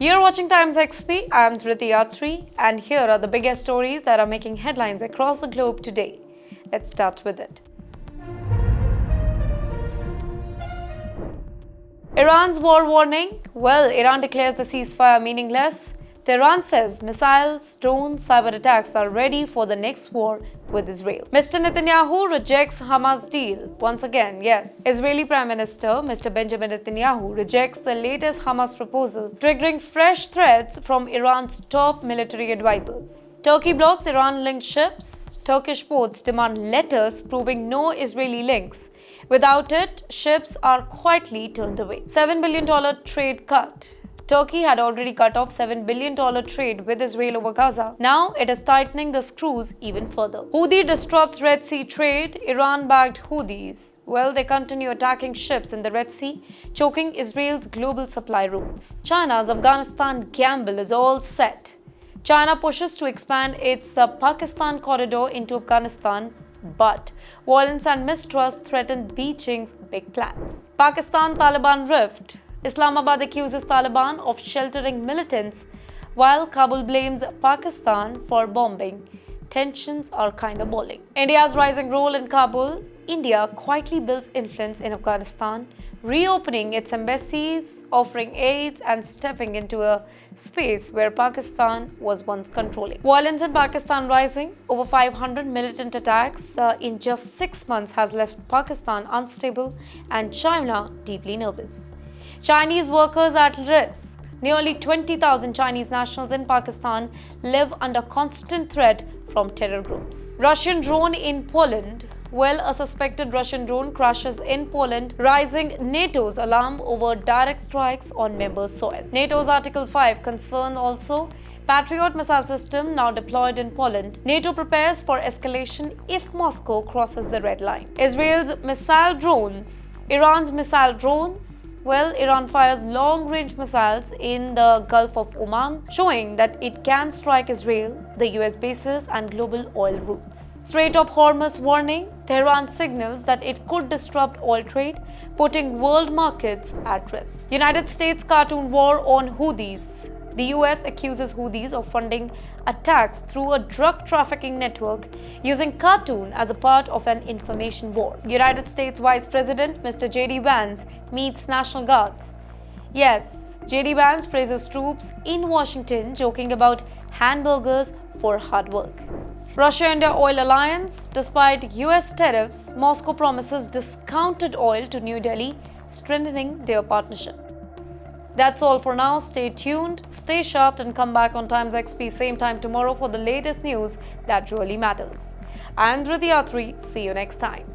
You're watching Times XP. I'm Driti Atri, and here are the biggest stories that are making headlines across the globe today. Let's start with it. Iran's war warning? Well, Iran declares the ceasefire meaningless. Tehran says missiles, drones, cyber attacks are ready for the next war with Israel. Mr. Netanyahu rejects Hamas deal. Once again, yes. Israeli Prime Minister Mr. Benjamin Netanyahu rejects the latest Hamas proposal, triggering fresh threats from Iran's top military advisors. Turkey blocks Iran-linked ships. Turkish ports demand letters proving no Israeli links. Without it, ships are quietly turned away. $7 billion trade cut. Turkey had already cut off $7 billion trade with Israel over Gaza. Now it is tightening the screws even further. Houthi disrupts Red Sea trade. Iran-backed Houthis. Well, they continue attacking ships in the Red Sea, choking Israel's global supply routes. China's Afghanistan gamble is all set. China pushes to expand its Pakistan corridor into Afghanistan, but violence and mistrust threaten Beijing's big plans. Pakistan-Taliban rift. Islamabad accuses Taliban of sheltering militants, while Kabul blames Pakistan for bombing. Tensions are kind of boiling. India's rising role in Kabul. India quietly builds influence in Afghanistan, reopening its embassies, offering aid, and stepping into a space where Pakistan was once controlling. Violence in Pakistan rising. Over 500 militant attacks in just 6 months has left Pakistan unstable and China deeply nervous. Chinese workers at risk. Nearly 20,000 Chinese nationals in Pakistan live under constant threat from terror groups. Russian drone in Poland. Well, a suspected Russian drone crashes in Poland, raising NATO's alarm over direct strikes on member soil. NATO's Article 5 concern also. Patriot missile system now deployed in Poland. NATO prepares for escalation if Moscow crosses the red line. Israel's missile drones. Iran's missile drones. Well, Iran fires long-range missiles in the Gulf of Oman, showing that it can strike Israel, the US bases, and global oil routes. Strait of Hormuz warning. Tehran signals that it could disrupt oil trade, putting world markets at risk. United States cartoon war on Houthis. The US accuses Houthis of funding attacks through a drug trafficking network, using cartoon as a part of an information war. United States Vice President Mr. J.D. Vance meets National Guards. Yes, J.D. Vance praises troops in Washington, joking about hamburgers for hard work. Russia-India oil alliance. Despite US tariffs, Moscow promises discounted oil to New Delhi, strengthening their partnership. That's all for now. Stay tuned, stay sharp, and come back on Times XP same time tomorrow for the latest news that really matters. I'm Driti Atri. See you next time.